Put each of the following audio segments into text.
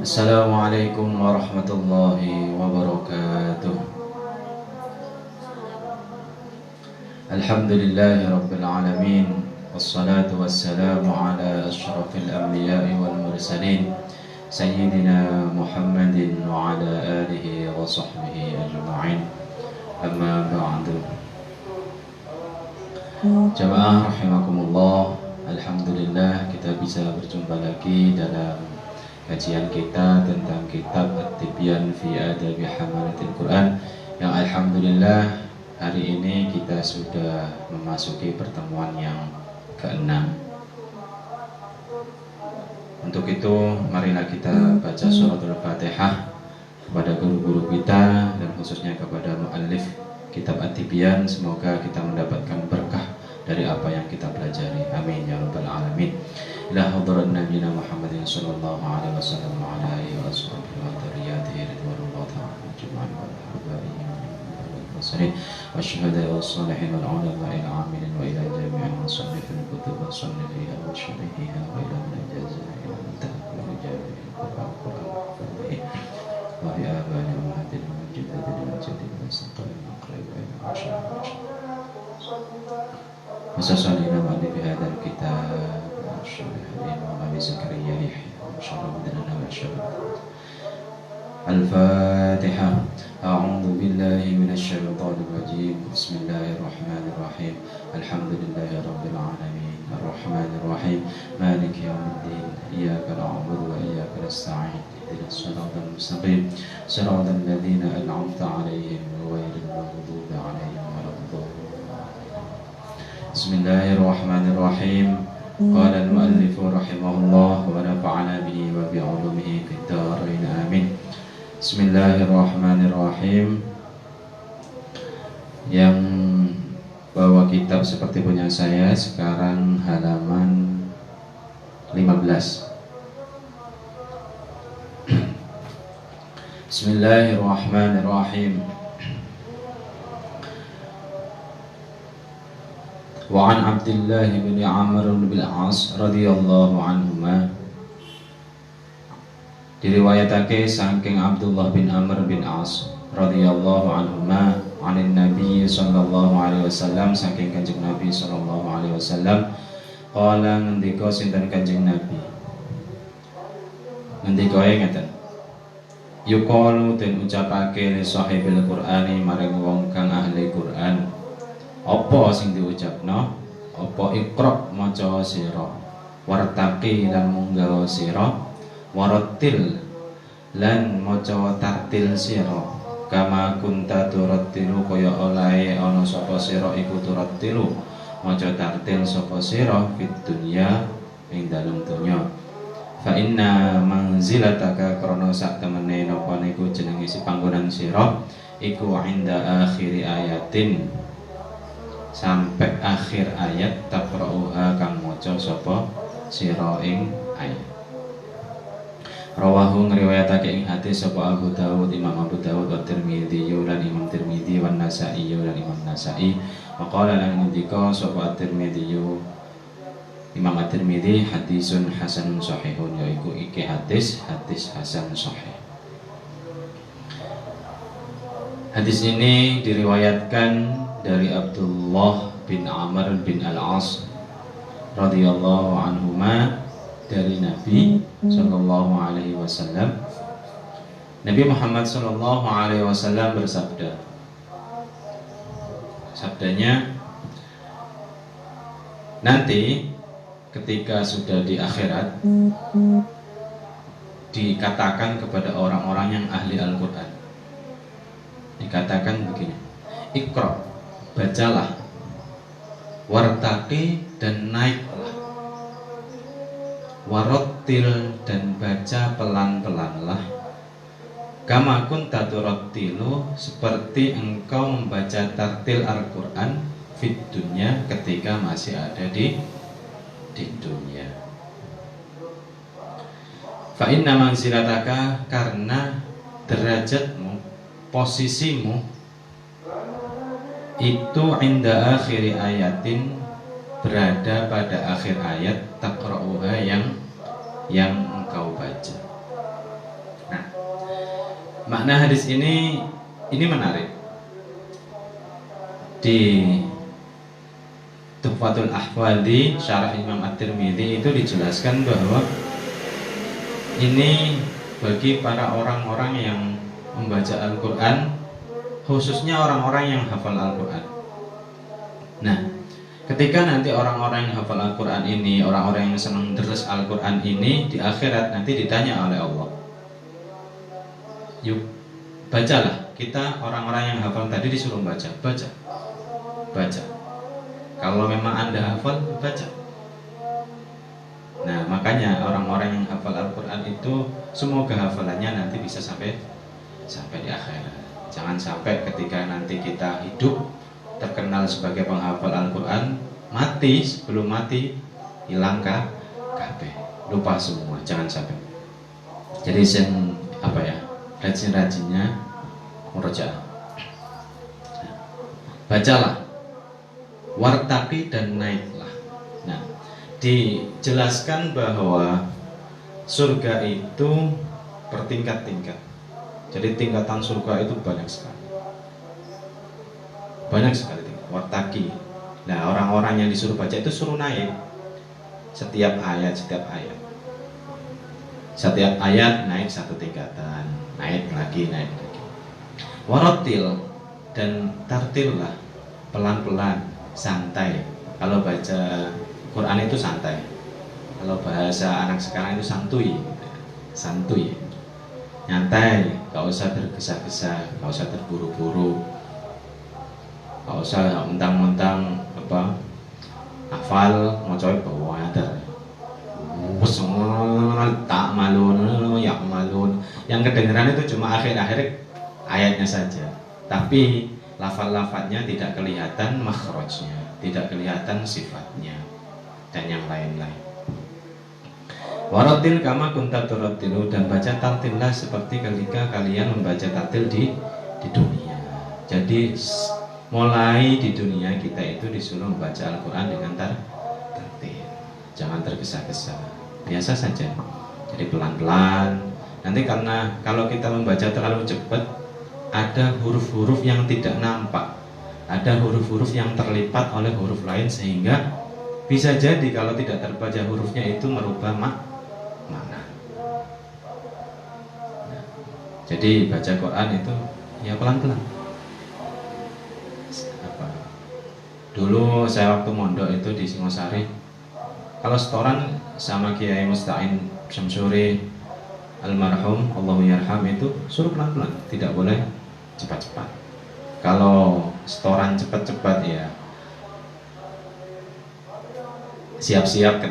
Assalamualaikum warahmatullahi wabarakatuh. Alhamdulillahi rabbil alamin. Wassalatu wassalamu ala asyrafil anbiya'i wal mursalin Sayyidina Muhammadin wa ala alihi wa sahbihi ajma'in. Amma ba'du. Jamaah rahimakumullah, alhamdulillah kita bisa berjumpa lagi dalam kajian kita tentang kitab At-Tibyan fi Adabi Hamalatil Quran, yang alhamdulillah hari ini kita sudah memasuki pertemuan yang ke-6. Untuk itu marilah kita baca suratul Fatihah kepada guru-guru kita dan khususnya kepada muallif kitab At-Tibyan. Semoga kita mendapatkan berkah dari apa yang kita pelajari. Amin ya rabbal alamin. Ila hadirin nabiyina Muhammadin sallallahu alaihi wasallam wa ala alihi wa sahbihi wa dzurriyyatihi ridwanullah ta'ala ajma'in wa habaihi wa sallim wa syuhada'i was salihin wal ulama'i al 'amilin wa ila jami'il musannifin kutub wa sannifiha wa syarihiha wa ila man jaza'a ila ta'ala rijalihi wa bi abani wa hadin wa jidadin wa jadid wa saqalin wa qarib wa ila asyara Masasalina ma'ani bihadal kitab Syarihadin wa Abi Zakaria Yahya Syarabdana wa Syarab Al-Fatihah. A'udhu billahi minasyaitanir rajim. Bismillahirrahmanirrahim. Alhamdulillahi rabbil alamin. Ar-Rahmanir Rahim. Maliki yawmiddin. Iyyaka na'budu wa iyyaka nasta'in. Ihdinas siratal mustaqim. Siratal ladzina an'amta 'alaihim ghairil maghdubi 'alaihim waladdallin. Bismillahirrahmanirrahim. Qala al-muallif rahimahullah wa nafa'ana bihi wa bi'ulumihi fid dharain amin. Bismillahirrahmanirrahim. Yang bawa kitab seperti punya saya sekarang halaman 15. Bismillahirrahmanirrahim. Wa an Abdullah bin Amr bin Al-As radhiyallahu anhuma, diriwayatake saking Abdullah bin Amr bin As radhiyallahu anhuma anin Nabi sallallahu alaihi wasallam, saking Kanjeng Nabi sallallahu alaihi wasallam, qala ngendika sinten Kanjeng Nabi, ngendikae ngeten, yuqalu den ucapake li sahibil Qur'ani maring wong kang ahli Qur'an, apa sing diucapno? Apa iqra maca sira, wartaqi lan munggah sira, warattil lan maca tartil sira, kama kunta turattilu kaya olahe ana sapa sira iku turattilu maca tartil sapa sira fid dunya ing dalem donya. Fa inna manzilataka krana sak temene napa niku jenenge si panggonan sira iku inda akhiri ayatin, sampai akhir ayat taqra'uha kang maca sapa sira ing ayat. Rawahu ngriwayatake ing hadis sapa Abu Dawud, Imam Abu Dawud, wa Tirmidzi lan Imam Tirmidzi, wa Nasa'i lan Imam Nasa'i. Wa qala lan ngendika sapa Tirmidzi, Imam At-Tirmidzi, hadisun hasanun sahihun, yaiku iki hadis hasan sahih. Hadis ini diriwayatkan dari Abdullah bin Amr bin Al-As radhiyallahu anhuma, dari Nabi sallallahu alaihi wasallam. Nabi Muhammad sallallahu alaihi wasallam bersabda, sabdanya, nanti ketika sudah di akhirat dikatakan kepada orang-orang yang ahli Al-Quran, dikatakan begini, Iqra, bacalah, wartaqi dan naiklah, warattil dan baca pelan-pelanlah, kama kunta turattilu seperti engkau membaca tartil Al-Quran fit dunya ketika masih ada di dunia. Fa inna manzilataka, karena derajatmu posisimu itu inda akhiri ayatin, berada pada akhir ayat, taqra'uha yang engkau baca. Nah, makna hadis ini menarik. Di Tuhfatul Ahwadhi Syarah Imam At-Tirmidzi itu dijelaskan bahwa ini bagi para orang-orang yang membaca Al-Quran, khususnya orang-orang yang hafal Al-Quran. Nah, ketika nanti orang-orang yang hafal Al-Quran ini, orang-orang yang senang deres Al-Quran ini, di akhirat nanti ditanya oleh Allah, yuk bacalah. Kita orang-orang yang hafal tadi disuruh baca. Kalau memang Anda hafal, baca. Nah, makanya orang-orang yang hafal Al-Quran itu semoga hafalannya nanti bisa sampai di akhirat. Jangan sampai ketika nanti kita hidup terkenal sebagai penghafal Al-Quran, mati, sebelum mati hilang kabeh, lupa semua. Jangan sampai. Jadi rajin-rajinnya murojaah. Bacalah, wartaqi, dan naiklah. Nah, dijelaskan bahwa surga itu bertingkat-tingkat. Jadi tingkatan surga itu banyak sekali. Wartaqi. Nah, orang-orang yang disuruh baca itu suruh naik. Setiap ayat naik satu tingkatan, naik lagi. Warattil, dan tartillah, pelan-pelan, santai. Kalau baca Quran itu santai. Kalau bahasa anak sekarang itu santuy, nyantai, gak usah tergesa-gesa, gak usah terburu-buru, gak usah mentang-mentang hafal mau coba bawa ada tak malun, yak malun. Yang kedengeran itu cuma akhir-akhir ayatnya saja, tapi lafal-lafalnya tidak kelihatan makhrajnya, tidak kelihatan sifatnya, dan yang lain-lain. Waratil kama kunta turattilu, dan baca tartillah seperti ketika kalian membaca tartil di dunia. Jadi mulai di dunia kita itu disuruh membaca Al-Quran dengan tartil. Jangan tergesa-gesa, biasa saja. Jadi pelan-pelan. Nanti karena kalau kita membaca terlalu cepat, ada huruf-huruf yang tidak nampak, ada huruf-huruf yang terlipat oleh huruf lain, sehingga bisa jadi kalau tidak terbaca hurufnya itu merubah makna. Nah, jadi baca Quran itu ya pelan-pelan. Dulu saya waktu mondok itu di Singosari, kalau setoran sama Kiai Musta'in Syamsuri almarhum, Allahu yarham, itu suruh pelan-pelan, tidak boleh cepat-cepat. Kalau setoran cepat-cepat ya siap-siap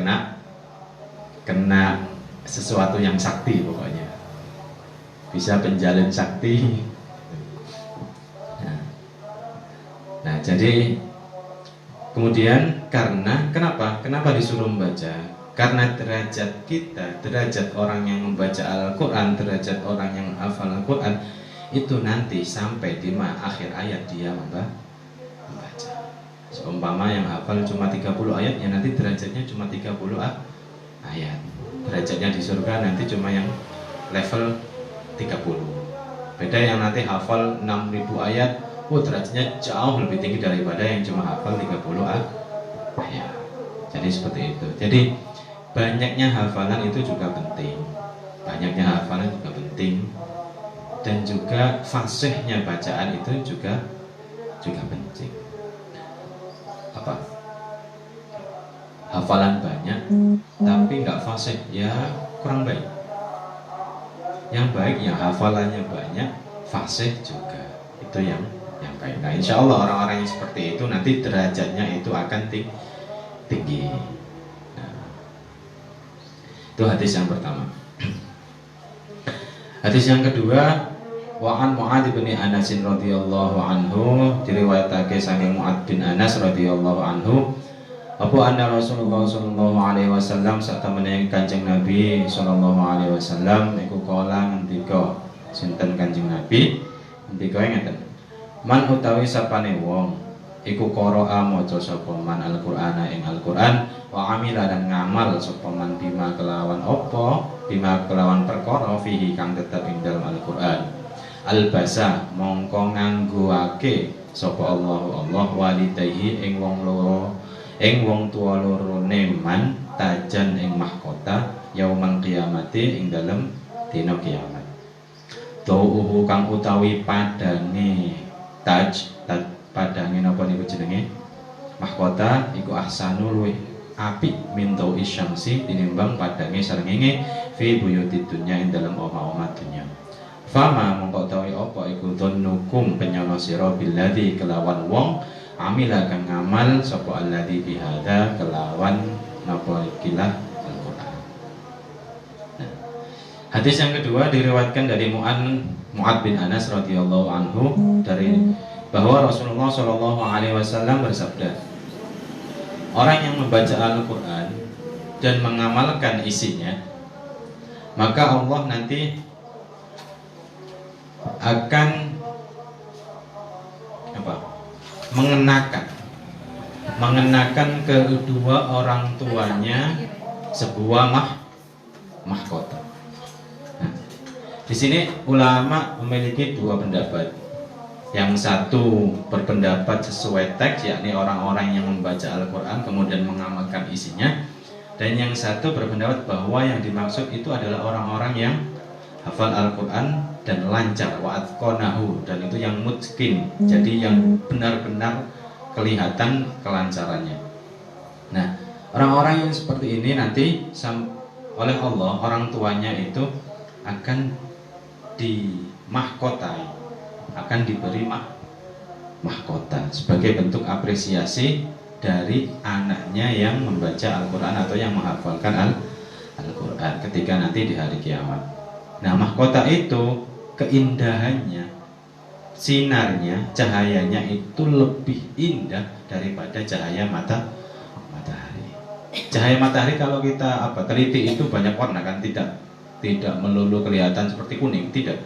kena sesuatu yang sakti, pokoknya bisa penjalin sakti. Nah, jadi kemudian kenapa disuruh membaca? Karena derajat kita, derajat orang yang membaca Al-Quran, derajat orang yang hafal Al-Quran itu nanti sampai di akhir ayat dia membaca. Seumpama yang hafal cuma 30 ayat, ya nanti derajatnya cuma 30 ayat. Derajatnya di surga nanti cuma yang level 30. Beda yang nanti hafal 6.000 ayat, derajatnya jauh lebih tinggi daripada yang cuma hafal 30 ayat. Jadi seperti itu. Jadi banyaknya hafalan itu juga penting. Dan juga fasihnya bacaan itu juga penting. Hafalan banyak tapi nggak fasih, ya kurang baik. Yang baik yang hafalannya banyak, fasih juga, itu yang baik. Nah, insya Allah orang-orang yang seperti itu nanti derajatnya itu akan tinggi. Nah, itu hadis yang pertama. Hadis yang kedua, wa'an Mu'adz bin Anas radhiyallahu anhu, diriwayatake saking Mu'adz bin Anas radhiyallahu anhu, apa anna Rasulullah sallallahu alaihi wasallam satamene Kanjeng Nabi sallallahu alaihi wasallam iku kala ngendika sinten Kanjeng Nabi, Ndika ngeten. Man utawi sapane wong iku qara'a maca sapa man Al-Qur'ana ing Al-Qur'an wa amila dan ngamal sapa man bima kelawan apa bima kelawan perkara fihi kang tetep ing dalem Al-Qur'an. Albasa mongko nganggoake sapa Allah walidayhi ing wong loro ing wong tuwa lorone man tajan ing mahkota yaumul qiyamati ing dalem dina kiamat. Tauhu kang utawi padange padange napa niku jenenge mahkota iku ahsanu luwih apik min tau'i syamsi tinimbang padange srengenge fi buyutid dunya ing dalem omah-omah dunya. Fama mongko tawi apa iku dhannukum penyono sira billadzi kelawan wong amila kang ngamal sapa alladzi bihadza kelawan napa ikilah Al-Qur'an. Hadis yang kedua diriwayatkan dari Mu'ad bin Anas radhiyallahu anhu dari bahwa Rasulullah Shallallahu alaihi wasallam bersabda, orang yang membaca Al-Qur'an dan mengamalkan isinya, maka Allah nanti akan mengenakan kedua orang tuanya sebuah mahkota. Di sini ulama memiliki dua pendapat. Yang satu berpendapat sesuai teks, yakni orang-orang yang membaca Al-Quran kemudian mengamalkan isinya. Dan yang satu berpendapat bahwa yang dimaksud itu adalah orang-orang yang hafal Al-Quran dan lancar, wa'atqonahu, dan itu yang mutqin, jadi yang benar-benar kelihatan kelancarannya. Nah, orang-orang yang seperti ini nanti oleh Allah, orang tuanya itu akan dimahkotai, akan diberi mahkota sebagai bentuk apresiasi dari anaknya yang membaca Al-Quran atau yang menghafalkan Al-Quran ketika nanti di hari kiamat. Nah, mahkota itu keindahannya, sinarnya, cahayanya itu lebih indah daripada cahaya matahari. Cahaya matahari kalau kita teliti itu banyak warna kan, tidak melulu kelihatan seperti kuning, tidak,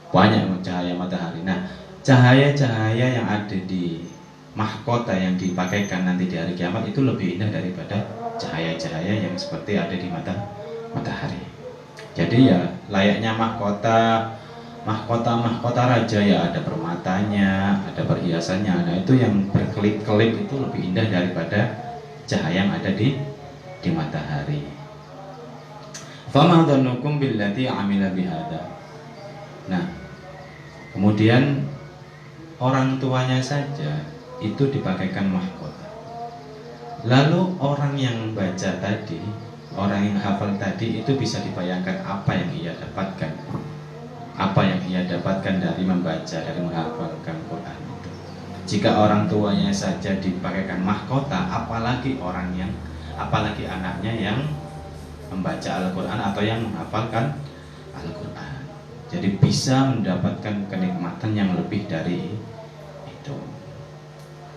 banyak cahaya matahari. Nah, cahaya-cahaya yang ada di mahkota yang dipakaikan nanti di hari kiamat itu lebih indah daripada cahaya-cahaya yang seperti ada di matahari. Jadi ya layaknya mahkota raja ya, ada permatanya, ada perhiasannya. Nah, itu yang berkelip-kelip itu lebih indah daripada cahaya yang ada di matahari. Fama dhannukum billati amila bihada. Nah, kemudian orang tuanya saja itu dipakaikan mahkota. Lalu orang yang baca tadi, orang yang hafal tadi itu bisa dibayangkan apa yang ia dapatkan. Apa yang ia dapatkan dari membaca, dari menghafalkan Quran itu. Jika orang tuanya saja dipakaikan mahkota, apalagi anaknya yang membaca Al-Quran atau yang menghafalkan Al-Quran. Jadi bisa mendapatkan kenikmatan yang lebih dari itu.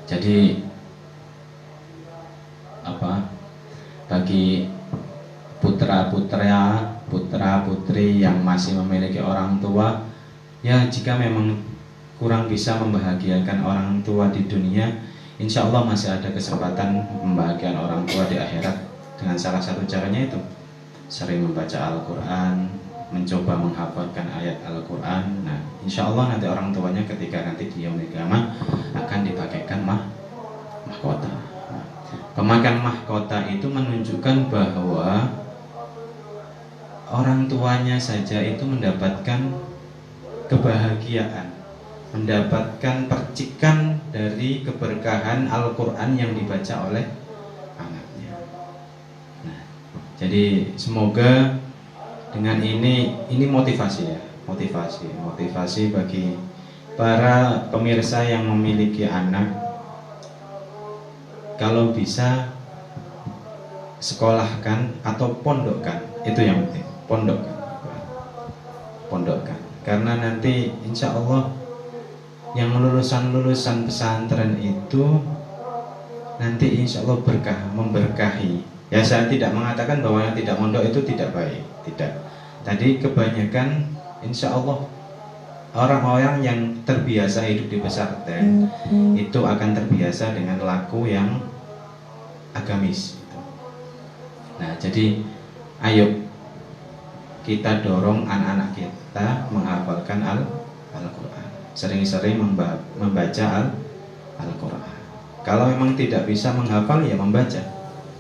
Jadi bagi putra-putri yang masih memiliki orang tua, ya jika memang kurang bisa membahagiakan orang tua di dunia, insya Allah masih ada kesempatan membahagiakan orang tua di akhirat dengan salah satu caranya itu sering membaca Al-Quran, mencoba menghafalkan ayat Al-Quran. Nah, insya Allah nanti orang tuanya ketika nanti di yaumil qiyamah akan dipakaikan mahkota. Pemakaian mahkota itu menunjukkan bahwa orang tuanya saja itu mendapatkan kebahagiaan, mendapatkan percikan dari keberkahan Al-Quran yang dibaca oleh anaknya. Nah, jadi semoga dengan ini motivasi ya, motivasi bagi para pemirsa yang memiliki anak. Kalau bisa sekolahkan atau pondokkan, itu yang penting, pondokkan. Karena nanti insya Allah yang lulusan pesantren itu nanti insya Allah memberkahi. Ya, saya tidak mengatakan bahwa yang tidak mondok itu tidak baik, tidak. Tadi kebanyakan insya Allah orang-orang yang terbiasa hidup di pesantren itu akan terbiasa dengan laku yang agamis. Nah, jadi ayo kita dorong anak-anak kita menghafalkan Al-Quran. Sering-sering membaca Al-Quran. Kalau memang tidak bisa menghafal ya membaca.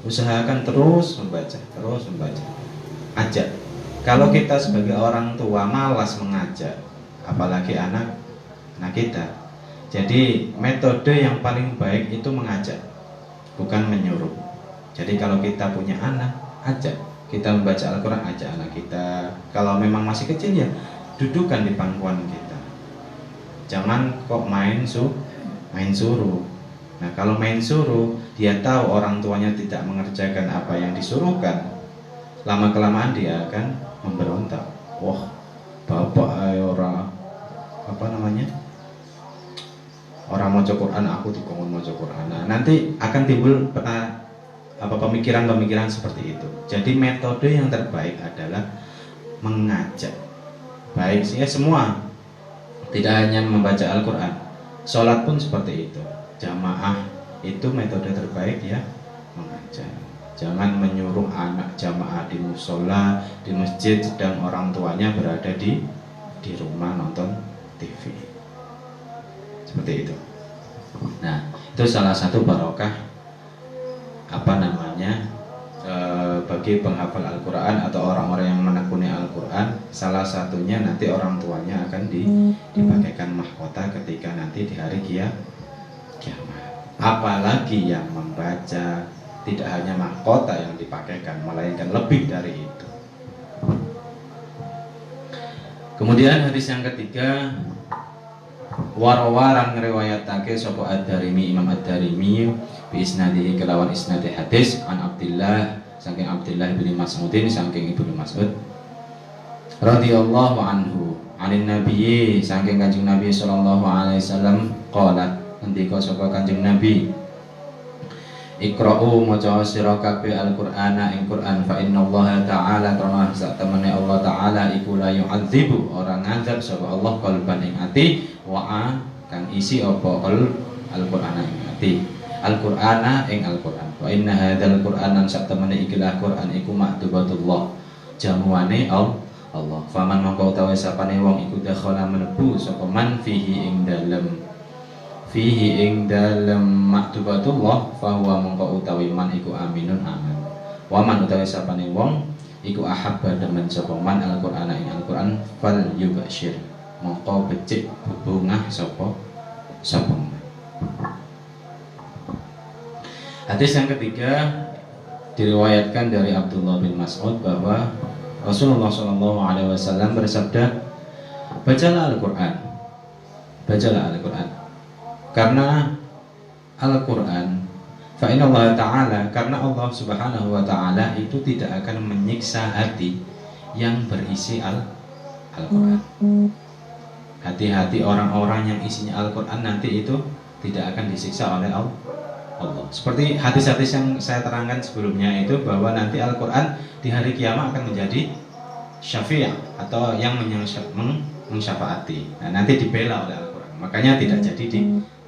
Usahakan terus membaca. Ajak. Kalau kita sebagai orang tua malas mengajak, apalagi anak kita. Jadi metode yang paling baik itu mengajak, bukan menyuruh. Jadi kalau kita punya anak, ajak. Kita membaca Al-Quran, ajak anak kita. Kalau memang masih kecil ya dudukan di pangkuan kita. Jangan kok main suruh. Nah, kalau main suruh, dia tahu orang tuanya tidak mengerjakan apa yang disuruhkan, lama-kelamaan dia akan memberontak. Wah, bapak orang maca Quran, aku dikongkon maca Quran. Nah, nanti akan timbul pemikiran-pemikiran seperti itu. Jadi metode yang terbaik adalah mengajak. Baik sih ya semua, tidak hanya membaca Al-Quran, sholat pun seperti itu. Jamaah itu metode terbaik ya, mengajak. Jangan menyuruh anak jamaah di musola, di masjid, sedang orang tuanya berada di rumah nonton TV. Seperti itu. Nah, itu salah satu barokah bagi penghafal Al-Quran atau orang-orang yang menekuni Al-Quran. Salah satunya nanti orang tuanya akan dipakaikan mahkota ketika nanti di hari kiamat. Apalagi yang membaca, tidak hanya mahkota yang dipakaikan, melainkan lebih dari itu. Kemudian hadis yang ketiga, warawaran ngriwayatake sapa Ad-Darimi, Imam Ad-Darimi bi isnadihi kelawan isnad hadis an Abdillah saking Abdillah bin Mas'udin saking Ibnu Mas'ud radhiyallahu anhu anin nabiyyi saking Kanjeng Nabi sallallahu alaihi wasallam qala ngendika sapa Kanjeng Nabi, Iqra'u maca sira kabeh Al-Qur'ana ing Qur'an fa innallaha ta'ala karena sak temene Allah taala iku la yu'adzibu orang ngadzab sapa Allah qalban ing ati wa kang isi apa Al-Qur'ana ing ati Al-Qur'ana ing Al-Qur'an wa inna hadzal Qur'anan sak temene ikilah Qur'an iku maktubatullah jamuane Allah faman mongko utawa sapane wong iku dakhala mlebu sapa man fihi ing dalem maktubatullah fahuwa mongko utawi man iku aminun aman waman utawi sapane wong iku ahabba demen sapa man Al-Qur'ana ing Al-Qur'an fal yubashir mongko becik bebungah sapa man. Hadis yang ketiga diriwayatkan dari Abdullah bin Mas'ud bahwa Rasulullah SAW bersabda, bacalah Al-Qur'an karena Al-Quran fa inna Allah Ta'ala karena Allah Subhanahu wa Ta'ala itu tidak akan menyiksa hati yang berisi Al-Quran. Hati-hati orang-orang yang isinya Al-Quran nanti itu tidak akan disiksa oleh Allah. Seperti hadis-hadis yang saya terangkan sebelumnya itu bahwa nanti Al-Quran di hari kiamat akan menjadi syafi'ah atau yang mensyafaati. Nah, nanti dibela oleh Al-Quran, makanya tidak jadi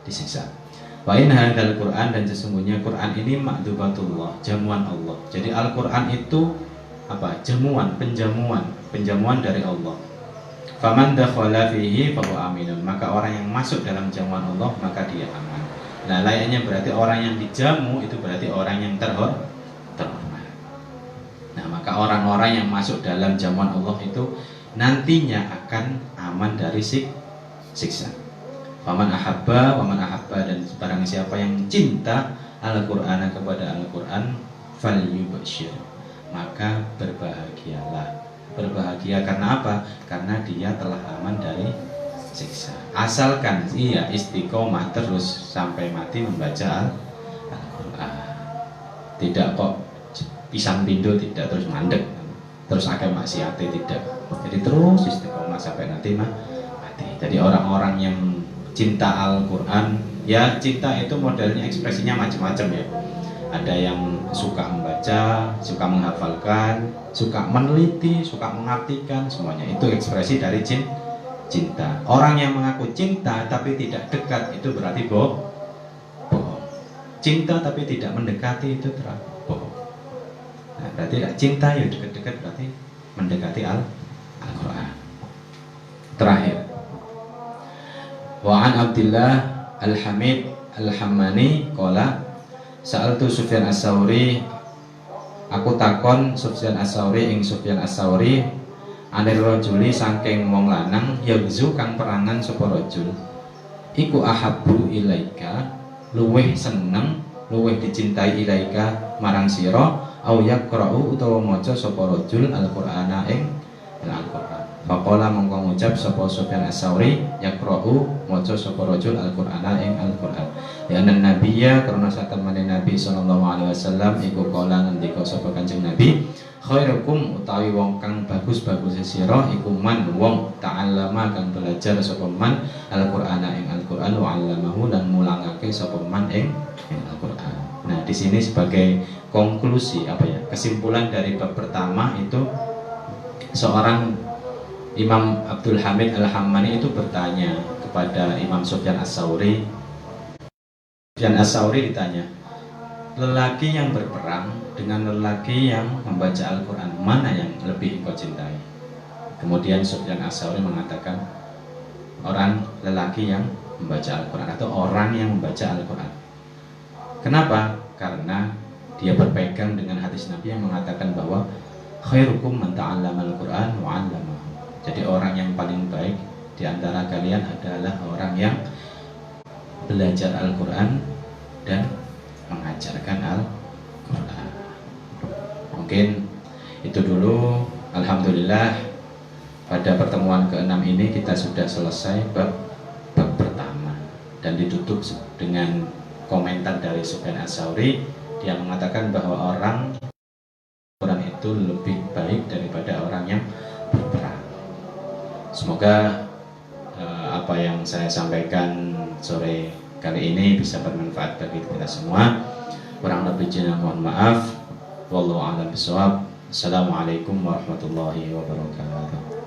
disiksa. Wa in hadzal Qur'an dan sesungguhnya Quran ini makdubatullah, jamuan Allah. Jadi Al-Qur'an itu apa? Penjamuan dari Allah. Faman dakhala fihi fahuwa aminun. Maka orang yang masuk dalam jamuan Allah maka dia aman. Nah, layaknya berarti orang yang dijamu itu berarti orang yang terhormat. Nah, maka orang-orang yang masuk dalam jamuan Allah itu nantinya akan aman dari siksa. Faman ahabba dan barang siapa yang cinta Al-Qur'an kepada Al-Qur'an falyubashir maka berbahagialah. Berbahagia karena apa? Karena dia telah aman dari siksa. Asalkan ia istiqomah terus sampai mati membaca Al-Qur'an. Tidak kok pisang pindo, tidak terus mandek, terus akeh maksiate, tidak. Jadi terus istiqomah sampai nanti mati. Jadi orang-orang yang cinta Al-Quran, ya cinta itu modelnya ekspresinya macam-macam ya. Ada yang suka membaca, suka menghafalkan, suka meneliti, suka mengartikan, semuanya itu ekspresi dari cinta cinta. Orang yang mengaku cinta tapi tidak dekat itu berarti bohong. Cinta tapi tidak mendekati itu berarti bohong. Nah, berarti tidak cinta ya dekat-dekat berarti mendekati Al-Quran. Terakhir, wa an Abdillah Al-Hamid Al-Hammani qala sa'altu Sufyan As-Sauri, aku takon Sufyan As-Sauri ing Sufyan As-Sauri anir rajuli saking wong lanang yagzu kang perangan sapa rajul iku ahabbu ilaika, luweh seneng, luweh dicintai ilaika marang sira, au yaqra'u utawa maca sapa rajul Al-Qur'ana ing Al-Qur'an. Faqala mongko ngucap sapa Sufyan As-Sauri yaqra'u maca sapa rajul Al-Qur'ana ing Al-Qur'an. Ya nabiyya karena satemene Nabi sallallahu alaihi wasallam iku kala ngendika sapa Kanjeng Nabi, khairukum utawi wong kang bagus-bagus sira iku man wong ta'allama kang belajar sapa man Al-Qur'ana ing Al-Qur'an wa 'allamahu lan mulangake sapa man ing Al-Qur'an. Nah, di sini sebagai konklusi kesimpulan dari bab pertama itu seorang Imam Abdul Hamid Al-Hammani itu bertanya kepada Imam Sufyan As-Sauri. Sufyan As-Sauri ditanya, lelaki yang berperang dengan lelaki yang membaca Al-Quran, mana yang lebih engkau cintai? Kemudian Sufyan As-Sauri mengatakan, orang lelaki yang membaca Al-Quran atau orang yang membaca Al-Quran. Kenapa? Karena dia berpegang dengan hadis Nabi yang mengatakan bahwa khairukum man ta'allama al-Quran wa 'allamahu. Jadi orang yang paling baik di antara kalian adalah orang yang belajar Al-Quran dan mengajarkan Al-Quran. Mungkin itu dulu. Alhamdulillah pada pertemuan ke-6 ini kita sudah selesai bab pertama dan ditutup dengan komentar dari Sufyan As-Sauri. Dia mengatakan bahwa orang Quran itu lebih baik daripada orang yang berperang. Semoga apa yang saya sampaikan sore kali ini bisa bermanfaat bagi kita semua. Kurang lebihnya mohon maaf. Wallahu a'lam bishawab. Assalamualaikum warahmatullahi wabarakatuh.